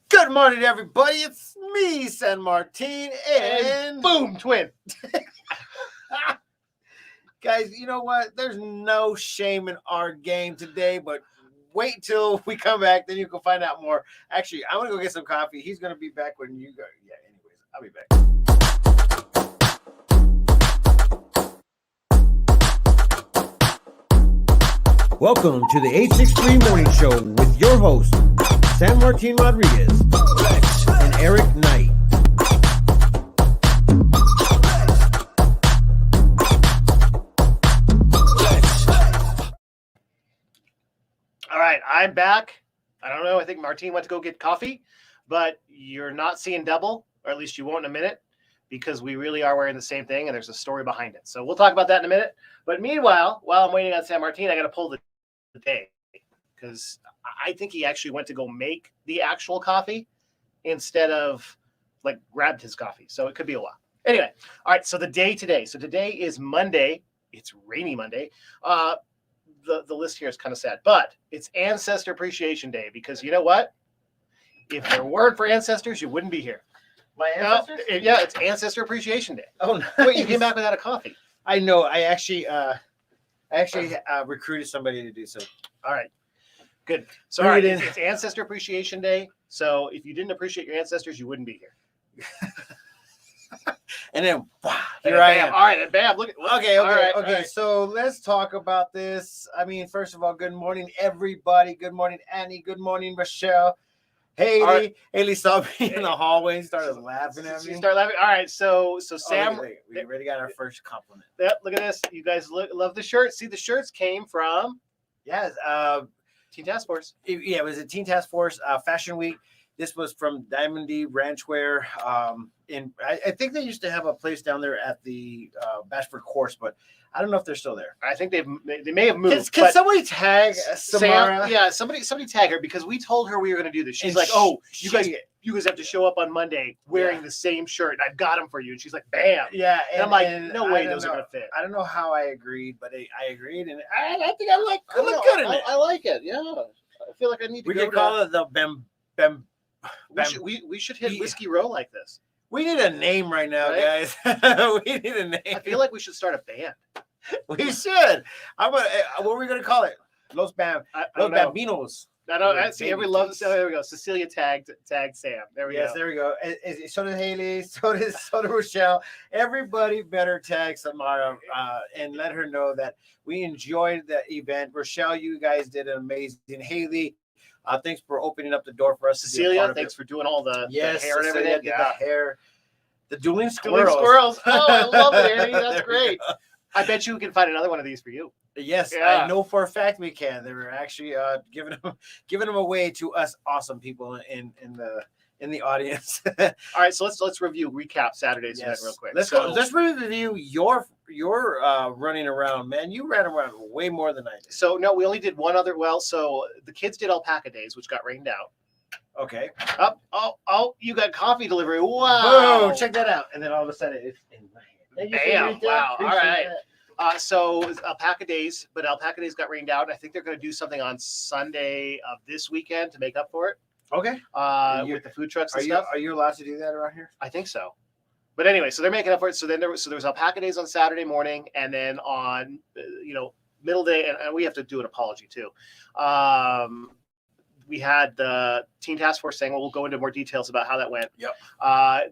Good morning, everybody. It's me, San Martin, and boom, twin. Guys, you know what? There's no shame in our game today, but wait till we come back, then you can find out more. Actually, I'm gonna go get some coffee. He's gonna be back when you go. Yeah, anyways, I'll be back. Welcome to the 863 Morning Show with your host, San Martin Rodriguez and Eric Knight. All right, I'm back. I don't know. I think Martine went to go get coffee, but you're not seeing double, or at least you won't in a minute, because we really are wearing the same thing, and there's a story behind it. So we'll talk about that in a minute. But meanwhile, while I'm waiting on San Martin, I got to pull the day, because I think he actually went to go make the actual coffee instead of like grabbed his coffee. So it could be a while. Anyway, all right. So the day today. So today is Monday. It's rainy Monday. The list here is kind of sad, but it's Ancestor Appreciation Day, because you know what? If there weren't for ancestors, you wouldn't be here. My ancestors? Yeah, it's Ancestor Appreciation Day. Oh, nice. Wait, you came back without a coffee. I know. I actually recruited somebody to do so. All right, good. So all right, it's Ancestor Appreciation Day. So if you didn't appreciate your ancestors, you wouldn't be here. And then Here I am. All right, and bam, look at Okay. all right. So let's talk about this. I mean, first of all, good morning, everybody. Good morning, Annie. Good morning, Michelle. Haley. Right. Haley saw me in the hallway and started laughing at me. You start laughing. All right, so Sam, we already got our first compliment. Yep, look at this. You guys love the shirts. See, the shirts came from Yes. Teen Task Force. Yeah, it was a Teen Task Force Fashion Week. This was from Diamond D Ranchwear. And I think they used to have a place down there at the Bashford Course, but I don't know if they're still there. I think they may have moved. Can somebody tag Samara? Sam, yeah, somebody tag her, because we told her we were going to do this. She's And like, "Oh, you guys have to show up on Monday wearing the same shirt. And I've got them for you." And she's like, "Bam!" Yeah, and I'm like, "No way, those are going to fit." I don't know how I agreed, but I agreed, and I think I look good in it. I like it. Yeah, I feel like I need to. We can call it the Bem. We should hit Whiskey Row like this. We need a name right now, Right? guys. We need a name. I feel like we should start a band. We should. What are we gonna call it? Los Bambinos. I don't see every love. So there we go. Cecilia tagged Sam. There we go. Yes, there we go. So did Haley. So did Rochelle. Everybody better tag Samara and let her know that we enjoyed the event. Rochelle, you guys did an amazing. Haley, thanks for opening up the door for us. Cecilia, thanks for doing all the hair and everything. The hair. The dueling squirrels. Oh, I love it, Annie. That's great. I bet you we can find another one of these for you. Yes, yeah. I know for a fact we can. They were actually giving them away to us awesome people in the audience. All right, so let's recap Saturday's event real quick. Let's review your running around, man. You ran around way more than I did. So no, we only did one other. Well, so the kids did Alpaca Days, which got rained out. Okay. Oh, you got coffee delivery. Wow. Oh, check that out. And then all of a sudden it's in my hand. Bam. Wow. All right. So Alpaca Days, but Alpaca Days got rained out. I think they're going to do something on Sunday of this weekend to make up for it. Okay. With the food trucks and stuff. Are you allowed to do that around here? I think so. But anyway, so they're making up for it. So then there was Alpaca Days on Saturday morning, and then on middle day, and we have to do an apology too. We had the Teen Task Force saying, well, we'll go into more details about how that went. Yep.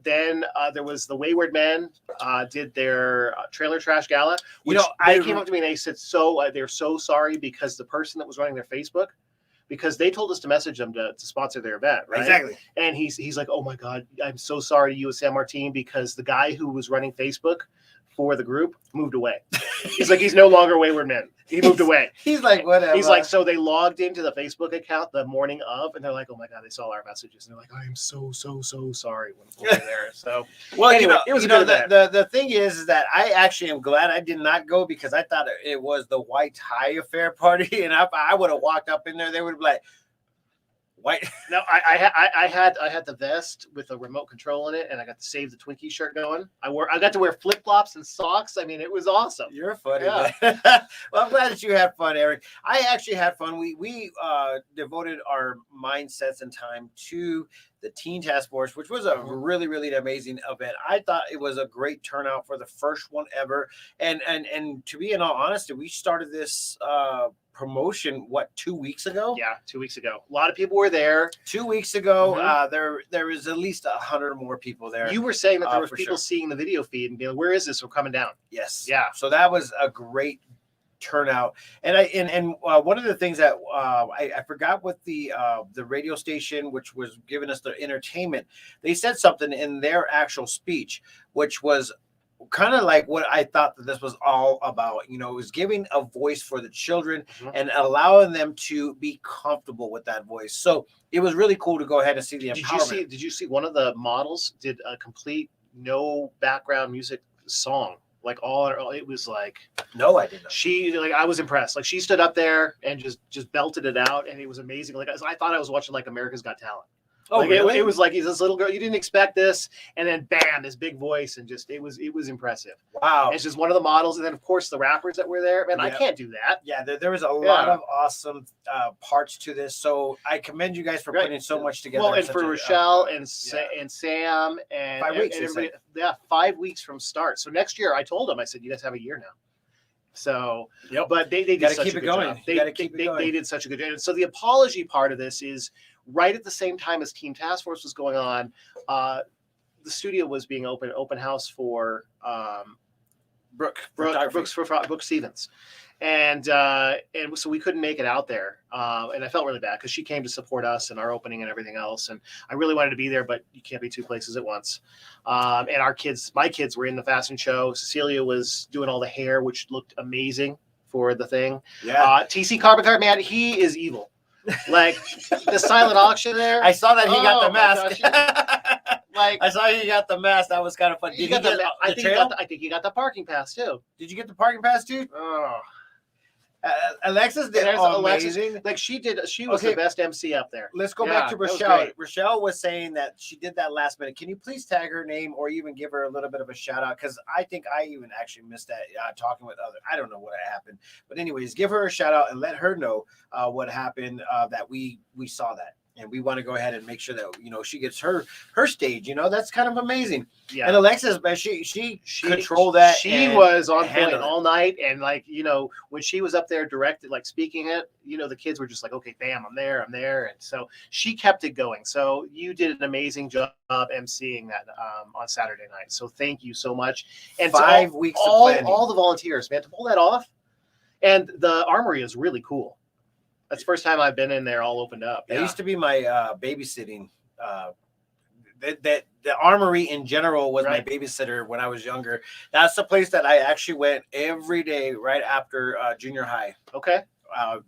Then there was the Wayward Men did their trailer trash gala. Which they came up to me and they said they're so sorry, because the person that was running their Facebook, because they told us to message them to sponsor their event, right? Exactly. And he's like, oh my God, I'm so sorry to you, San Martin, because the guy who was running Facebook for the group moved away. He's like, he's no longer Wayward Men. He moved away. He's like, whatever. He's like, so they logged into the Facebook account the morning of, and they're like, oh my God, they saw our messages. And they're like, I am so sorry when we were there. So, well, anyway, it was the thing is that I actually am glad I did not go, because I thought it was the white tie affair party. And I would have walked up in there, they would be like, White. No, I had the vest with a remote control in it, and I got the Save the Twinkie shirt going. I got to wear flip flops and socks. I mean, it was awesome. You're funny. Yeah. Man. Well, I'm glad that you had fun, Eric. I actually had fun. We devoted our mindsets and time to the Teen Task Force, which was a really, really amazing event. I thought it was a great turnout for the first one ever. And to be in all honesty, we started this promotion 2 weeks ago? Yeah, 2 weeks ago. A lot of people were there. 2 weeks ago, Mhm. there was at least 100 more people there. You were saying that there were for people sure. seeing the video feed and being like, "Where is this? We're coming down." Yes. Yeah. So that was a great turnout. And one of the things that I forgot what the radio station, which was giving us the entertainment, they said something in their actual speech, which was kind of like what I thought that this was all about. You know, it was giving a voice for the children Mhm. and allowing them to be comfortable with that voice. So it was really cool to go ahead and see the empowerment. Did you see one of the models did a complete no background music song? Like it was like No, I didn't. I was impressed. Like she stood up there and just belted it out, and it was amazing. Like I thought I was watching like America's Got Talent. Oh, Like really? it was like he's this little girl. You didn't expect this, and then bam, this big voice, and just it was impressive. Wow. And it's just one of the models, and then of course the rappers that were there. Man, I Yeah. can't do that. Yeah, there was a lot of awesome parts to this. So I commend you guys for Right. putting so much together. Well, in and such for a- Rochelle yeah. and Sam and 5 weeks, and they everybody, 5 weeks from start. So next year, I told them, I said, you guys have a year now. So, Yep. but they did Gotta such keep a it good going. job. You They, gotta keep it they, going. they did such a good job. And so the apology part of this is right at the same time as Teen Task Force was going on. The studio was being open house for Brooke Stevens, and so we couldn't make it out there, and I felt really bad because she came to support us and our opening and everything else, and I really wanted to be there, but you can't be two places at once. And my kids were in the fashion show. Cecilia was doing all the hair, which looked amazing for the thing. Yeah. TC Carpenter, man, he is evil. Like the silent auction there. I saw that he got Oh the my mask. Like I saw he got the mask. That was kind of fun. Did you he got get the, I the think he trail? got I think he got the parking pass too. Did you get the parking pass too? Oh. Alexis did There's amazing. Like she was Okay. the best MC up there. Let's go Yeah, back to that was Rochelle. great. Rochelle was saying that she did that last minute. Can you please tag her name or even give her a little bit of a shout out? Because I think I even actually missed that talking with other. I don't know what happened, but anyways, give her a shout out and let her know what happened. That we saw that, and we want to go ahead and make sure that she gets her stage. That's kind of amazing. Yeah. And Alexis, but she controlled that. She and was on point handled it. all night, and when she was up there directed, like speaking it, the kids were just like, okay, bam, I'm there, and so she kept it going. So you did an amazing job emceeing that on Saturday night. So thank you so much. And 5 weeks of planning. all the volunteers, man, to pull that off. And the armory is really cool. That's the first time I've been in there all opened up. That Yeah. used to be my babysitting. That the armory in general was Right. my babysitter when I was younger. That's the place that I actually went every day right after junior high. Okay.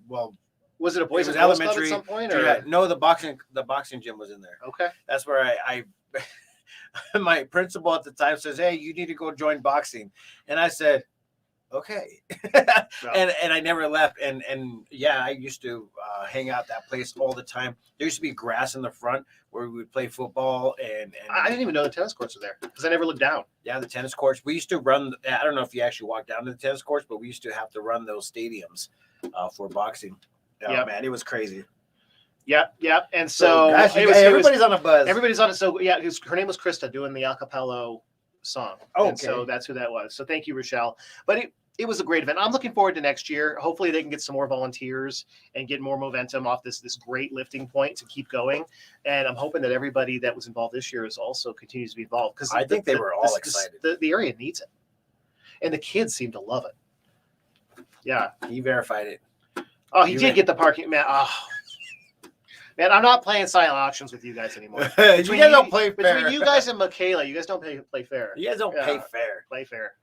Well, Was it a boys was and girls club elementary, at some point? junior Or? high. No, the boxing gym was in there. Okay. That's where I my principal at the time says, "Hey, you need to go join boxing," and I said, "Okay," and I never left. And yeah, I used to hang out that place all the time. There used to be grass in the front where we would play football, and I didn't even know the tennis courts were there because I never looked down. yeah, the tennis courts. We used to run. I don't know if you actually walked down to the tennis courts, but we used to have to run those stadiums for boxing. Oh, Yep. man, it was crazy. Yep. And so guys, everybody's on a buzz. everybody's on it. So yeah, her name was Krista doing the acapella song. Oh, And so okay. that's who that was. So thank you, Rochelle. But it was a great event. I'm looking forward to next year. Hopefully they can get some more volunteers and get more momentum off this great lifting point to keep going. And I'm hoping that everybody that was involved this year is also continues to be involved because I think they were all excited. The area needs it, and the kids seem to love it. Yeah. He verified it. Oh, he You did mean- get the parking, man. Oh. Man, I'm not playing silent auctions with you guys anymore. You guys don't play fair. Between you guys and Michaela, you guys don't play fair. You guys don't Yeah. pay fair. Play fair.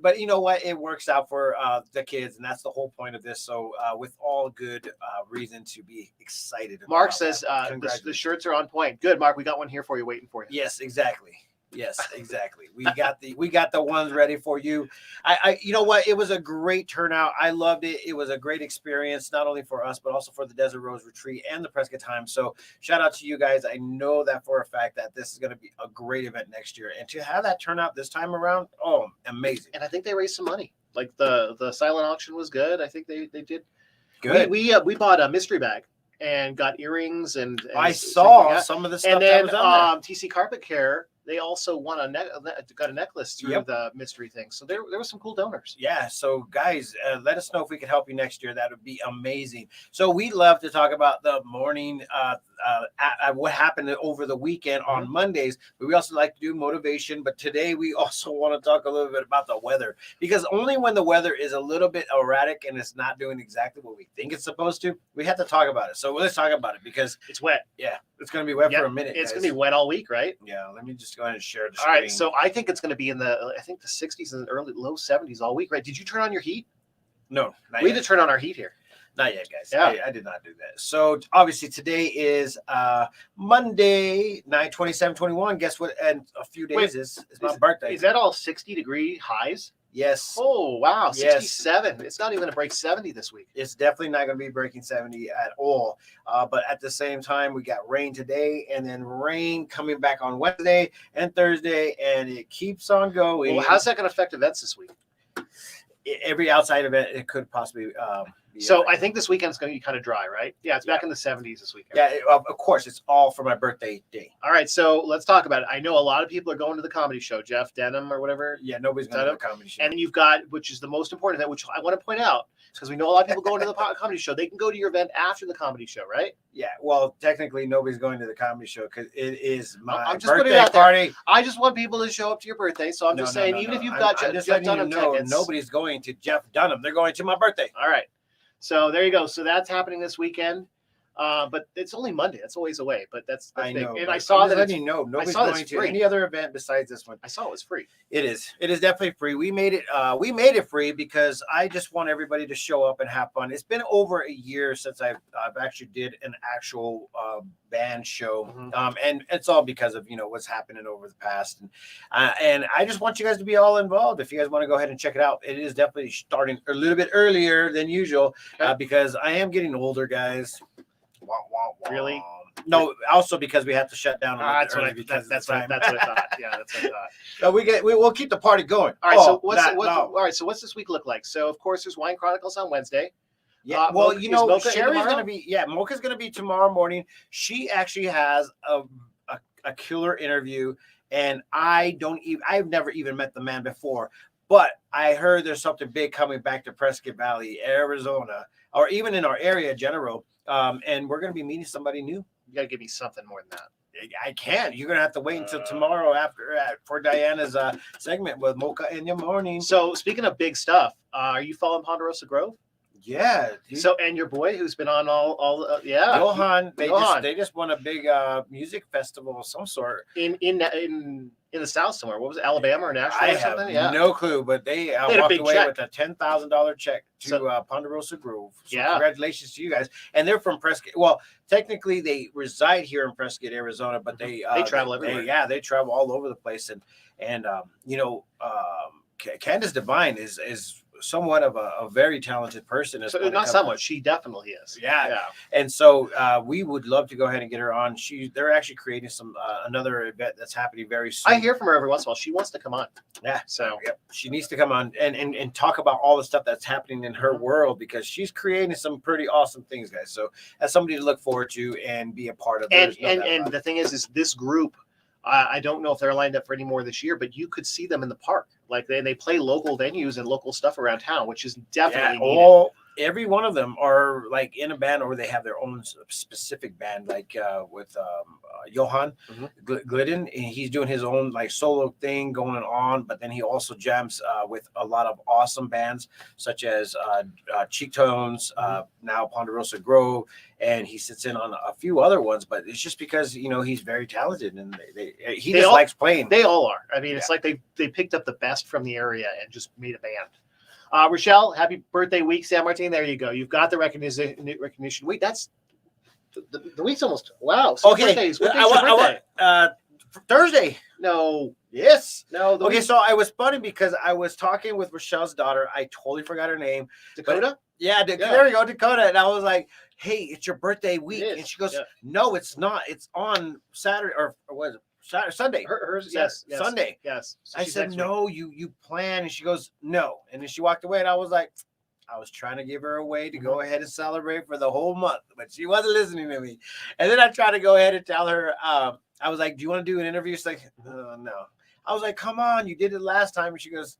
But you know what? It works out for the kids, and that's the whole point of this. So, with all good reason to be excited. Mark about says that. the Congratulations. shirts are on point. Good, Mark. We got one here for you, waiting for you. Yes, exactly. Yes, exactly. We got the ones ready for you. You know what? It was a great turnout. I loved it. It was a great experience, not only for us, but also for the Desert Rose Retreat and the Prescott Times. So shout out to you guys. I know that for a fact that this is going to be a great event next year. And to have that turnout this time around, oh, amazing. And I think they raised some money. Like the silent auction was good. I think they did Good. We bought a mystery bag and got earrings and I saw yeah. some of the stuff And then that was on TC Carpet Care, they also won got a necklace through Yep. the mystery thing. So there were some cool donors. Yeah. So guys, let us know if we can help you next year. That would be amazing. So we love to talk about the morning, what happened over the weekend on Mondays, but we also like to do motivation. But today we also want to talk a little bit about the weather, because only when the weather is a little bit erratic and it's not doing exactly what we think it's supposed to, we have to talk about it. So let's talk about it, because It's wet. yeah, it's going to be wet for a minute. It's guys. going to be wet all week, right? Yeah. Let me just go ahead and share the All screen. right. So I think it's going to be in the 60s and low 70s all week, right? Did you turn on your heat? No, not We yet. had to turn on our heat here. Not yet, guys. Yeah. I did not do that. So obviously today is Monday, 9/27/21. Guess what? And a few days is my birthday. Is that all 60-degree highs? Yes. Oh, wow. Yes. 67. It's not even going to break 70 this week. It's definitely not going to be breaking 70 at all. But at the same time, we got rain today, and then rain coming back on Wednesday and Thursday, and it keeps on going. Well, how's that going to affect events this week? Every outside event, it could possibly be So I affected. think this weekend is going to be kind of dry, right? Yeah, it's back in the 70s this weekend. Yeah, of course, it's all for my birthday day. All right, so let's talk about it. I know a lot of people are going to the comedy show, Jeff Denham or whatever. Yeah, nobody's going to do a comedy show. And then you've got, which is the most important event, which I want to point out, because we know a lot of people going to the comedy show. They can go to your event after the comedy show, right? Yeah, well, technically, nobody's going to the comedy show because it is my I'm just putting it birthday out there. party. I just want people to show up to your birthday. So I'm just saying, even if you've got I'm just Jeff letting you Dunham know, tickets. nobody's going to Jeff Dunham. They're going to my birthday. All right. So there you go. So that's happening this weekend. But it's only Monday. That's a ways away. But that's I big. know. And but I saw I'm just that letting you know, nobody's saw going it's to free. any other event besides this one. I saw it was free. It is. It is definitely free. We made it. We made it free because I just want everybody to show up and have fun. It's been over a year since I've actually did an actual band show, and it's all because of what's happening over the past, and I just want you guys to be all involved. If you guys want to go ahead and check it out, it is definitely starting a little bit earlier than usual because I am getting older, guys. Wah, wah, wah. Really? No, also because we have to shut down. That's what I thought. Yeah, that's what I thought. So we'll keep the party going. All right. So Oh, what's this week look like? So of course there's Wine Chronicles on Wednesday. Yeah, well, is Mocha in Sherry's tomorrow? gonna be. Yeah, Mocha's gonna be tomorrow morning. She actually has a killer interview, and I've never even met the man before, but I heard there's something big coming back to Prescott Valley, Arizona, or even in our area in general. And we're gonna be meeting somebody new. You gotta give me something more than that. I can't. You're gonna have to wait until tomorrow for Diana's segment with Mocha in the morning. So speaking of big stuff, are you following Ponderosa Grove? Yeah. Dude. So and your boy who's been on all yeah Johan, Johan. they just won a big music festival of some sort. in the South somewhere. What was it, Alabama or Nashville I or something? have Yeah. no clue, but they had a walked big away check. with a $10,000 check to So- Ponderosa Grove. So Yeah. congratulations to you guys. And they're from Prescott. Well, technically they reside here in Prescott, Arizona, but they travel everywhere. They travel all over the place. And Candace Devine is somewhat of a very talented person. So not somewhat. She definitely is. Yeah. And so we would love to go ahead and get her on. They're actually creating some another event that's happening very soon. I hear from her every once in a while. She wants to come on. Yeah. So Yep. She needs to come on and talk about all the stuff that's happening in her world, because she's creating some pretty awesome things, guys. So that's somebody to look forward to and be a part of. and There's no doubt about and it. the thing is this group. I don't know if they're lined up for any more this year, but you could see them in the park. Like they play local venues and local stuff around town, which is definitely needed. Every one of them are like in a band, or they have their own specific band, like with Johan Glidden. And he's doing his own like solo thing going on, but then he also jams with a lot of awesome bands such as Cheek Tones, now Ponderosa Grove, and he sits in on a few other ones. But it's just because he's very talented, and he just likes playing. They all are. I mean, it's like they picked up the best from the area and just made a band. Rochelle, happy birthday week, San Martin. There you go. You've got the recognition week. That's the week's almost wow. So Okay, what day's your birthday? Thursday. No, Yes. no. Okay, so I was funny because I was talking with Rochelle's daughter. I totally forgot her name. Dakota. Yeah, Yeah. there we go, Dakota. And I was like, "Hey, it's your birthday week," is, and she goes, yeah. "No, it's not. It's on Saturday or was it Saturday, Sunday? Hers, Saturday- yes, Sunday." yes. So I she's said, next week. "No, you plan," and she goes, "No," and then she walked away, and I was like, I was trying to give her a way to go ahead and celebrate for the whole month, but she wasn't listening to me. And then I tried to go ahead and tell her, I was like, "Do you want to do an interview?" She's like, "No." I was like, "Come on, you did it last time." And she goes,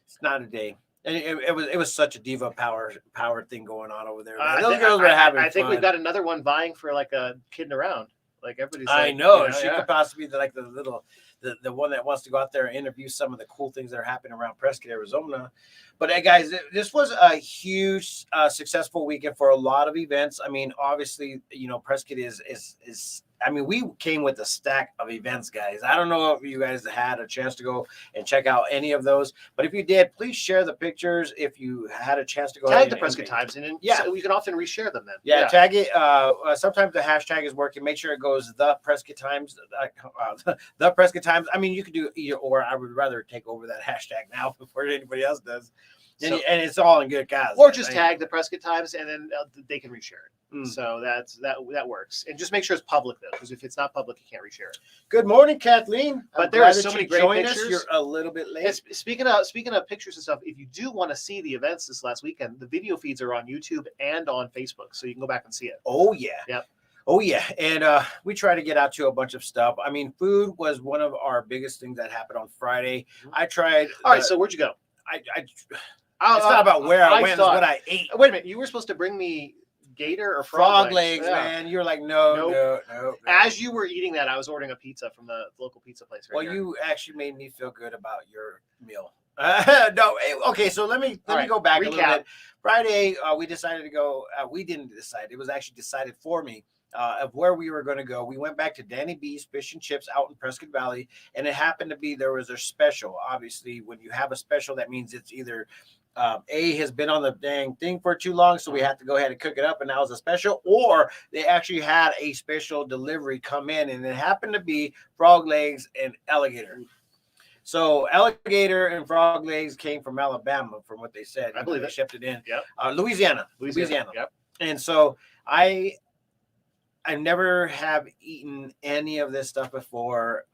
"It's not a day." And it was such a diva power thing going on over there. Those girls were having fun. I think we've got another one vying for like a kidding around. Like everybody's. I like, know you she yeah. could possibly be like the one that wants to go out there and interview some of the cool things that are happening around Prescott, Arizona. But guys, this was a huge, successful weekend for a lot of events. I mean, obviously, Prescott is. I mean, we came with a stack of events, guys. I don't know if you guys had a chance to go and check out any of those, but if you did, please share the pictures. If you had a chance to go, tag the Prescott Times, and then yeah, so we can often reshare them. Then yeah, tag it. Sometimes the hashtag is working. Make sure it goes the Prescott Times. The Prescott Times. I mean, you could do either or. I would rather take over that hashtag now before anybody else does. And it's all in good guys. Or just tag the Prescott Times, and then they can reshare it. Mm. So that works. And just make sure it's public though, because if it's not public, you can't reshare it. Good morning, Kathleen. But there are so many great pictures. You're a little bit late. And speaking of pictures and stuff, if you do want to see the events this last weekend, the video feeds are on YouTube and on Facebook, so you can go back and see it. Oh yeah. Yep. Oh yeah, and we try to get out to a bunch of stuff. I mean, food was one of our biggest things that happened on Friday. I tried. All right, so where'd you go? It's not about where I went; it's what I ate. Wait a minute, you were supposed to bring me gator or frog legs, man. You were like, no. As you were eating that, I was ordering a pizza from the local pizza place. Well, here. You actually made me feel good about your meal. No, okay. So let me go back a little bit. Friday, we decided to go. We didn't decide; it was actually decided for me. Of where we were going to go. We went back to Danny B's Fish and Chips out in Prescott Valley, and it happened to be there was a special. Obviously, when you have a special, that means it's either A has been on the dang thing for too long, so we have to go ahead and cook it up, and now it's a special, or they actually had a special delivery come in, and it happened to be frog legs and alligator. So alligator and frog legs came from Alabama, from what they said. I believe they shipped it in. Yep. Louisiana. Yep. And so I never have eaten any of this stuff before.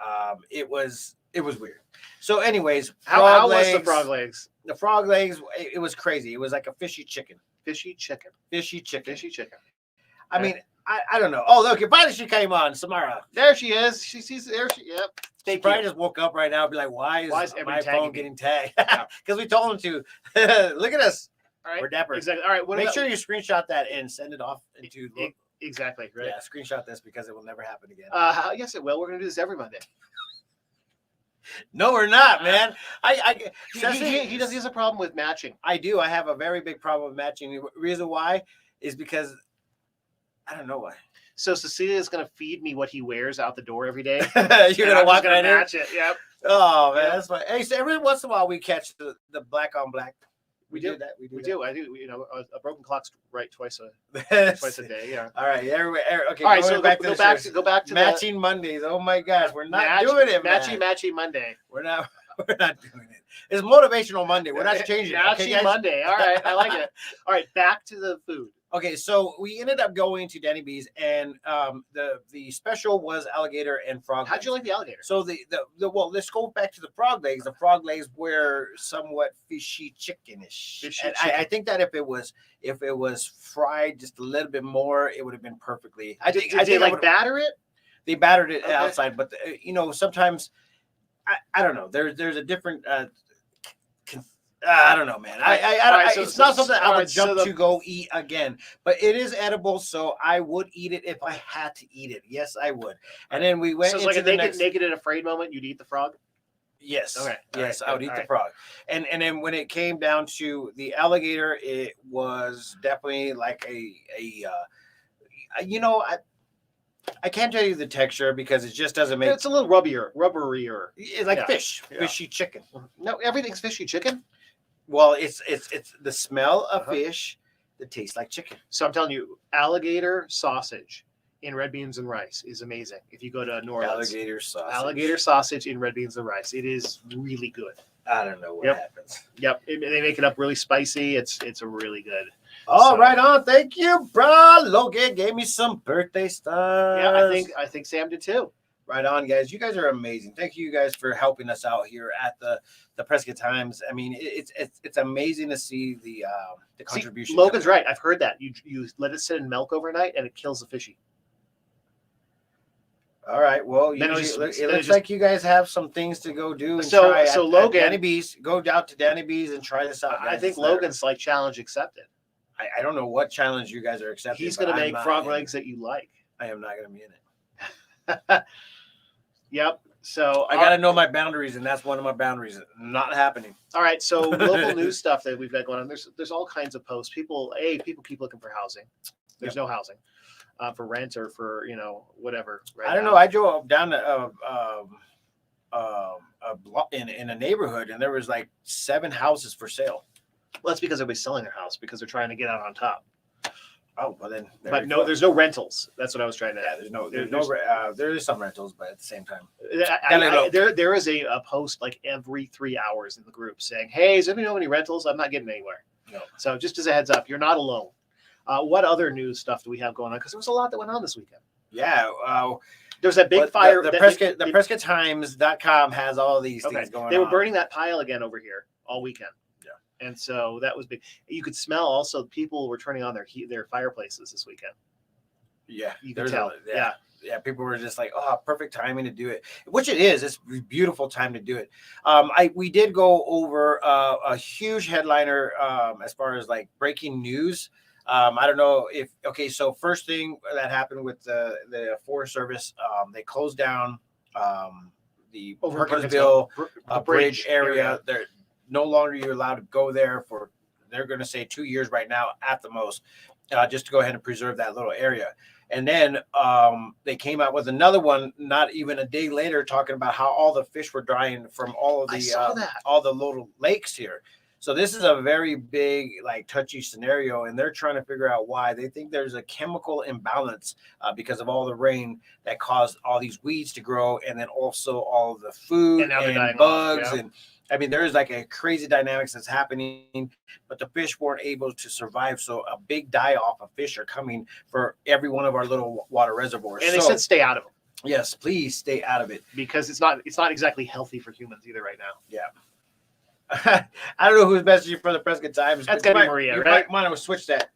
It was weird. So, anyways, how was the frog legs? The frog legs, it was crazy. It was like a fishy chicken. Fishy chicken. I mean, I don't know. Oh, look, finally she came on, Samara. There she is. She sees there. Yep. She probably just woke up right now and be like, why is my phone getting tagged? Because we told him to. Look at us. All right. We're dapper. Exactly. All right. Make sure you screenshot that and send it off into. Exactly. Right. Yeah, screenshot this because it will never happen again. Yes, it will. We're gonna do this every Monday. No, we're not, man. He has a problem with matching. I do. I have a very big problem with matching. The reason why is because I don't know why. So Cecilia is gonna feed me what he wears out the door every day. You're gonna walk right in. Match it. Yep. Oh man, that's fine. Hey, so every once in a while we catch the black on black. We do that. We do. I do. A broken clock's right twice a day. Yeah. All right. Okay. All right. So go back to matching Mondays. Oh my gosh, we're not doing it. Matchy Monday. We're not doing it. It's motivational Monday. We're not changing it. Matchy Monday. All right. I like it. All right. Back to the food. Okay, so we ended up going to Danny B's, and the special was alligator and frog. How'd you like the alligator? So well, let's go back to the frog legs. The frog legs were somewhat fishy chickenish. I think that if it was fried just a little bit more, it would have been perfectly. Did they batter it? They battered it outside, but sometimes I don't know. There's a different. I don't know, man. It's not something I would jump to go eat again, but it is edible, so I would eat it if I had to eat it. Yes, I would. And then we went. So it's like a naked and afraid moment. You'd eat the frog. Yes. Okay. Yes, I would eat the frog. And then when it came down to the alligator, it was definitely like I can't tell you the texture because it just doesn't make. It's a little rubberier. It's like fishy chicken. No, everything's fishy chicken. Well, it's the smell of fish that tastes like chicken. So I'm telling you, alligator sausage in red beans and rice is amazing. If you go to New Orleans, Alligator sausage in red beans and rice, it is really good. I don't know what Yep. happens. Yep, they make it up really spicy. It's a really good. Oh, So- right on. Thank you, bro. Logan gave me some birthday stuff. Yeah, I think Sam did too. Right on, guys. You guys are amazing. Thank you guys for helping us out here at the Prescott Times. I mean, it's amazing to see the contribution. Logan's right. I've heard that. You let it sit in milk overnight and it kills the fishy. All right. Well, Then it looks like you guys have some things to go do. And So- try so at Logan- Danny B's. Go out to Danny B's and try this out. I guys. think It's there. Logan's like challenge accepted. I don't know what challenge you guys are accepting. He's but going to I'm make not frog in. legs that you like. I am not going to be in it. Yep. So I got to know my boundaries, and that's one of my boundaries. Not happening. all right. So local news stuff that we've got going on. There's all kinds of posts. People keep looking for housing. There's no housing for rent or for whatever. Right I don't now. know. I drove down a block in a neighborhood, and there was like 7 houses for sale. Well, that's because everybody's selling their house because they're trying to get out on top. Oh, well then. But no, there's no rentals. That's what I was trying to. Yeah, there is some rentals, but at the same time, There is a post like every 3 hours in the group saying, "Hey, does anybody know any rentals? I'm not getting anywhere." No. So just as a heads up, you're not alone. What other news stuff do we have going on? Because there was a lot that went on this weekend. yeah. There was that big But fire. The that- PrescottTimes.com has all these Okay. things going They were on. burning that pile again over here all weekend. Yeah. And so that was big. You could smell also people were turning on their fireplaces this weekend. Yeah, You can there's tell. yeah. People were just like, "Oh, perfect timing to do it," which it is. It's a beautiful time to do it. We did go over a huge headliner as far as like breaking news. I don't know if So first thing that happened with the Forest Service, they closed down the Over Perkinsville the bridge area. They're no longer you're allowed to go there for. They're going to say 2 years right now at the most, just to go ahead and preserve that little area. And then they came out with another one, not even a day later, talking about how all the fish were dying from all of I saw that. all the little lakes here. So this is a very big, like, touchy scenario, and they're trying to figure out why. They think there's a chemical imbalance because of all the rain that caused all these weeds to grow, and then also all of the food And now they're dying and bugs. off, yeah. And I mean, there's like a crazy dynamics that's happening, but the fish weren't able to survive. So a big die-off of fish are coming for every one of our little water reservoirs. And they said stay out of them yes, please stay out of it. because it's not exactly healthy for humans either right now. I don't know who's messaging for the Prescott Times. That's but gotta be you Maria, you right? might want to switch that.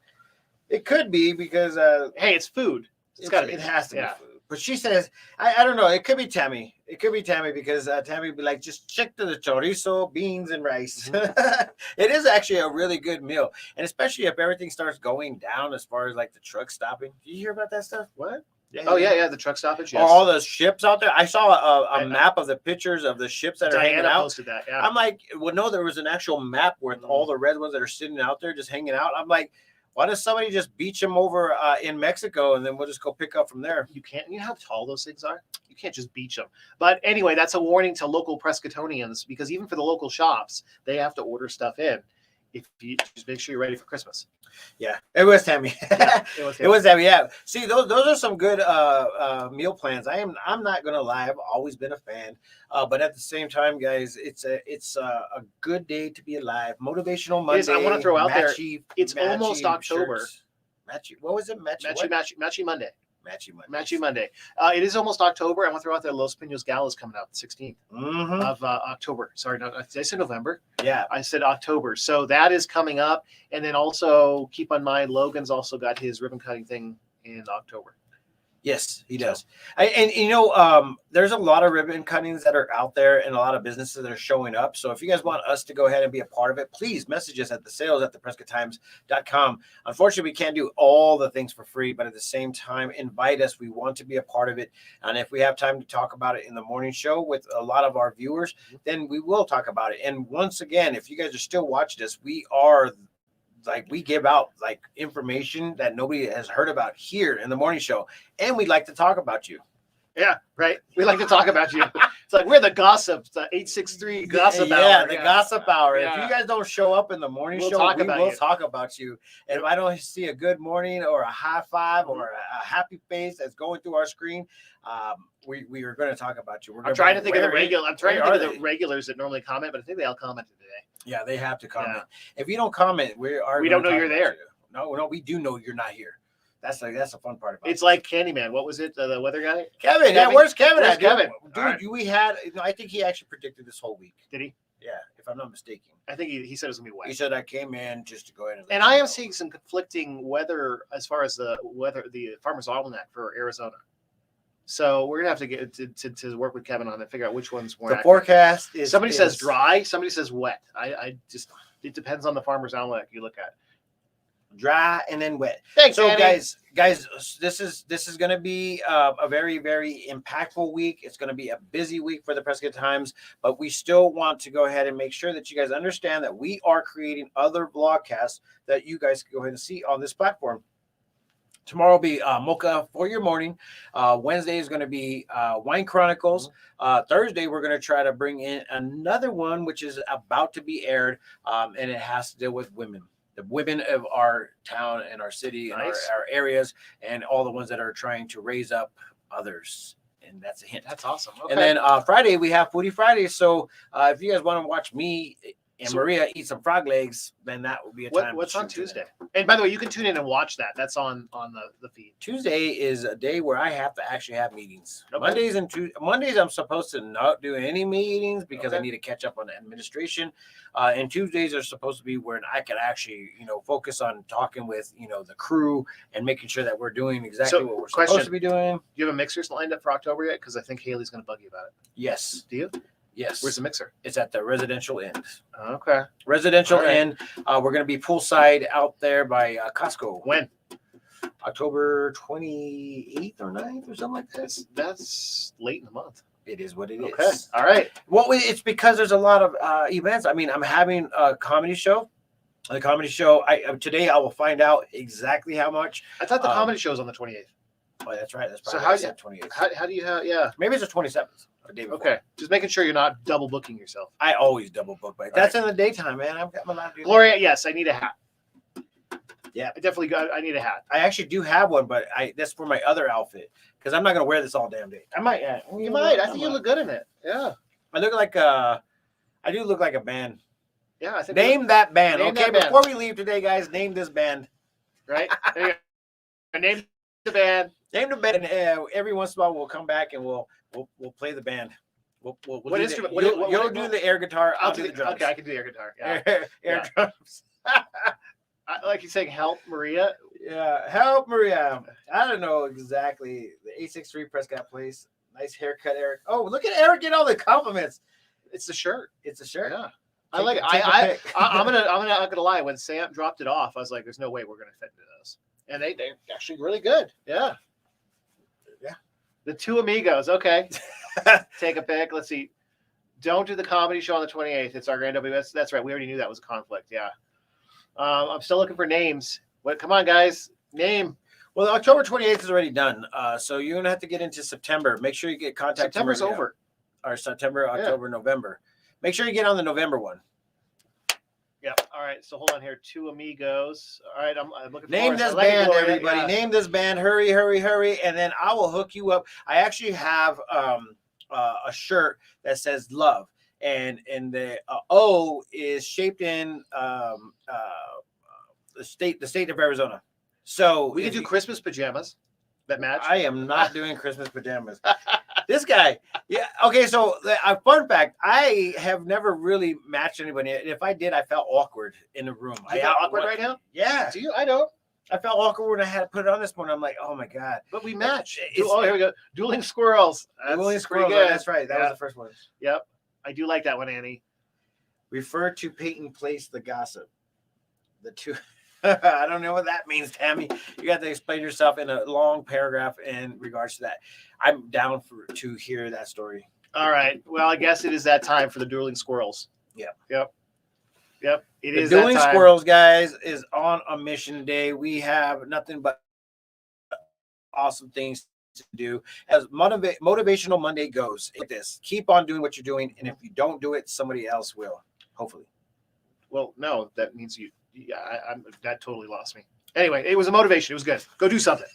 It could be because Hey, it's food. It's got to be. It has to Yeah. be food. But she says, I don't know. It could be Tammy. It could be Tammy because Tammy would be like, just check to the chorizo, beans, and rice. It is actually a really good meal. And especially if everything starts going down as far as like the truck stopping. Did you hear about that stuff? What? Oh yeah, the truck stoppage. Or Yes. all those ships out there. I saw a I- map of the pictures of the ships that are hanging Diana out. posted that. Yeah. I'm like, well, no, there was an actual map with all the red ones that are sitting out there just hanging out. I'm like, why does somebody just beach them over in Mexico and then we'll just go pick up from there? You can't. You know how tall those things are. You can't just beach them. But anyway, that's a warning to local Prescottonians because even for the local shops, they have to order stuff in. If you just make sure you're ready for Christmas. Yeah, it was Tammy. Yeah, It was Tammy. Yeah. See, those are some good meal plans. I'm not gonna lie. I've always been a fan, but at the same time, guys, it's a good day to be alive. Motivational Monday. It is. I wanna throw out there, matchy- it's matchy almost October. shirts. Matchy. What was it? Matchy. Matchy Monday. Matchy Monday. Matchy Monday. It is almost October. I want to throw out there Los Pinos Gala is coming out the 16th Mm-hmm. of October. Sorry, no, did I say November? Yeah. I said October. So that is coming up. And then also keep in mind, Logan's also got his ribbon cutting thing in October. Yes, he does. There's a lot of ribbon cuttings that are out there and a lot of businesses that are showing up. So if you guys want us to go ahead and be a part of it, please message us at the sales at theprescotttimes.com. Unfortunately, we can't do all the things for free, but at the same time, invite us. We want to be a part of it. And if we have time to talk about it in the morning show with a lot of our viewers, then we will talk about it. And once again, if you guys are still watching us, we give out like information that nobody has heard about here in the morning show, and we'd like to talk about you. Yeah, right. We like to talk about you. It's like we're the gossips, the 863 gossip hour. Yeah, the gossip hour. If Yeah. you guys don't show up in the morning We'll show, talk we about will you. talk about you. And if I don't see a good morning or a high five or a happy face that's going through our screen, we are going to talk about you. We're I'm trying to think of the where is- regular. I'm trying to where think are of the they? regulars that normally comment, but I think they all commented today. Yeah, they have to comment. If you don't comment, we We gonna don't know talk you're about there. you. No, we do know you're not here. That's the fun part about It's it. like Candyman. What was it? The weather guy? Kevin. Yeah, Kevin? where's Kevin Where's at? Dude? Kevin? Dude, All right. we had. I think he actually predicted this whole week. Did he? Yeah, if I'm not mistaken. I think he said it was gonna be wet. He said I came in just to go ahead and. let And you I am know. seeing some conflicting weather as far as the weather, the Farmer's Almanac for Arizona. So we're gonna have to get to work with Kevin on it, figure out which one's more The accurate. forecast is. Somebody says is- dry, somebody says wet. I just it depends on the Farmer's Almanac you look at. dry and then wet. Thanks, So Annie. guys, this is going to be a very, very impactful week. It's going to be a busy week for the Prescott Times, but we still want to go ahead and make sure that you guys understand that we are creating other vlogcasts that you guys can go ahead and see on this platform. Tomorrow will be Mocha for your morning. Wednesday is going to be Wine Chronicles. Thursday, we're going to try to bring in another one, which is about to be aired, and it has to deal with women. The women of our town and our city and Nice. our areas, and all the ones that are trying to raise up others. And that's a hint. That's awesome. Okay. And then Friday, we have Foodie Friday. So if you guys want to watch me and So- Maria eat some frog legs, then that will be a time. What's to on shoot to that. Tuesday? And by the way, you can tune in and watch that. That's on the feed. Tuesday is a day where I have to actually have meetings. Okay. Mondays I'm supposed to not do any meetings because I Okay. need to catch up on the administration. And Tuesdays are supposed to be where I can actually, focus on talking with, the crew and making sure that we're doing exactly So, what we're question. supposed to be doing. Do you have a mixers lined up for October yet? Because I think Haley's going to bug you about it. Yes. Do you? Yes. Where's the mixer? It's at the residential end. Okay. Residential All right. end. We're going to be poolside out there by Costco. When? October 28th or 9th or something like this. That's late in the month. It is what it is. Okay. All right. Well, it's because there's a lot of events. I mean, I'm having a comedy show. The comedy show. Today I will find out exactly how much. I thought the Um, comedy show's on the 28th. Oh, that's right. That's So probably how why I do said 28th. How do you have? Yeah. Maybe it's the 27th. Or day before. Okay. Just making sure you're not double booking yourself. I always double book, but that's in the daytime, man. I'm allowed to do that. Gloria, yes, I need a hat. Yeah. I need a hat. I actually do have one, but that's for my other outfit because I'm not gonna wear this all damn day. I might. You might. I think you look good in it. Yeah. I look like I do look like a band. Yeah. I think. Name that band. Name Okay, that band. before we leave today, guys, name this band. Right. There you go. Name the band. Name the band, and every once in a while we'll come back and we'll play the band. We'll What do instrument- The, what- you'll what- do the air guitar. I'll do the Okay, drums. I can do the air guitar. Yeah. Air Yeah. drums. Like you're saying, help Maria. Yeah, help Maria. I don't know exactly the 863 Prescott Place. Nice haircut, Eric. Oh, look at Eric getting all the compliments. It's the shirt. It's a shirt. Yeah. I like it. Take a I'm pic. not gonna lie. When Sam dropped it off, I was like, "There's no way we're gonna fit into those," and they're actually really good. Yeah. Yeah. The two amigos. Okay. Take a pic. Let's see. Don't do the comedy show on the 28th. It's our grand opening. That's right. We already knew that was a conflict. Yeah. I'm still looking for names. What? Come on, guys. Name. Well, October 28th is already done. So you're gonna have to get into September. Make sure you get contact. September's Maria. over. Or September, Yeah. October, November. Make sure you get on the November one. Yep. All right. So hold on here. Two amigos. All right. I'm looking. Name for this Let me band, go, everybody. yeah. Name this band. Hurry, hurry, hurry. And then I will hook you up. I actually have a shirt that says love. And the O is shaped in the state of Arizona. So We can if do you- Christmas pajamas that match. I am not doing Christmas pajamas. This guy, yeah. Okay, so a fun fact: I have never really matched anybody. And if I did, I felt awkward in the room. You feel awkward right now? Yeah, Do you? I don't. I felt awkward when I had to put it on this morning. I'm like, oh my god. But we match. It's- Oh, here we go. Dueling squirrels. That's Dueling pretty Squirrels, good. that's right. That Yeah. was the first one. Yep. I do like that one, Annie. Refer to Peyton Place the gossip. The two. I don't know what that means, Tammy. You got to explain yourself in a long paragraph in regards to that. I'm down to hear that story. All right. Well, I guess it is that time for the dueling squirrels. Yep. It The is Dueling that time. Squirrels, guys, is on a mission today. We have nothing but awesome things to do. As Motivational Monday goes, like this: keep on doing what you're doing, and if you don't do it, somebody else will. Hopefully. Well, no, that means you. Yeah, that totally lost me. Anyway, it was a motivation. It was good. Go do something.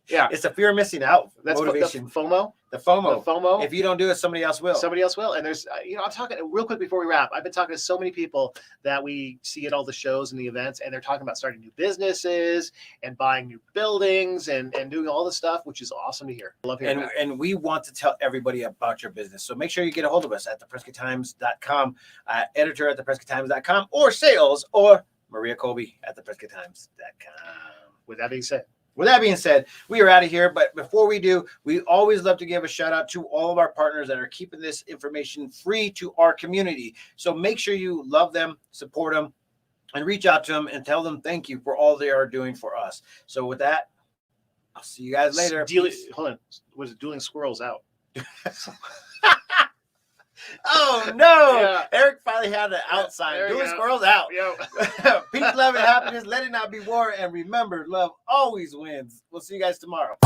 Yeah, It's a fear of missing out. that's Motivation. the FOMO. The FOMO. The FOMO. If you don't do it, somebody else will. Somebody else will. And there's, I'm talking real quick before we wrap. I've been talking to so many people that we see at all the shows and the events, and they're talking about starting new businesses and buying new buildings and doing all this stuff, which is awesome to hear. I love hearing that. And we want to tell everybody about your business. So make sure you get a hold of us at theprescotttimes.com, editor at theprescotttimes.com, or sales, or Maria Colby at theprescotttimes.com. With that being said, we are out of here. But before we do, we always love to give a shout out to all of our partners that are keeping this information free to our community. So make sure you love them, support them, and reach out to them and tell them thank you for all they are doing for us. So with that, I'll see you guys later. Hold on. Was it Dueling Squirrels out? Oh no! Yeah. Eric finally had the outside. There you Dueling go. Squirrels out. Yo. Peace, love, and happiness. Let it not be war. And remember, love always wins. We'll see you guys tomorrow.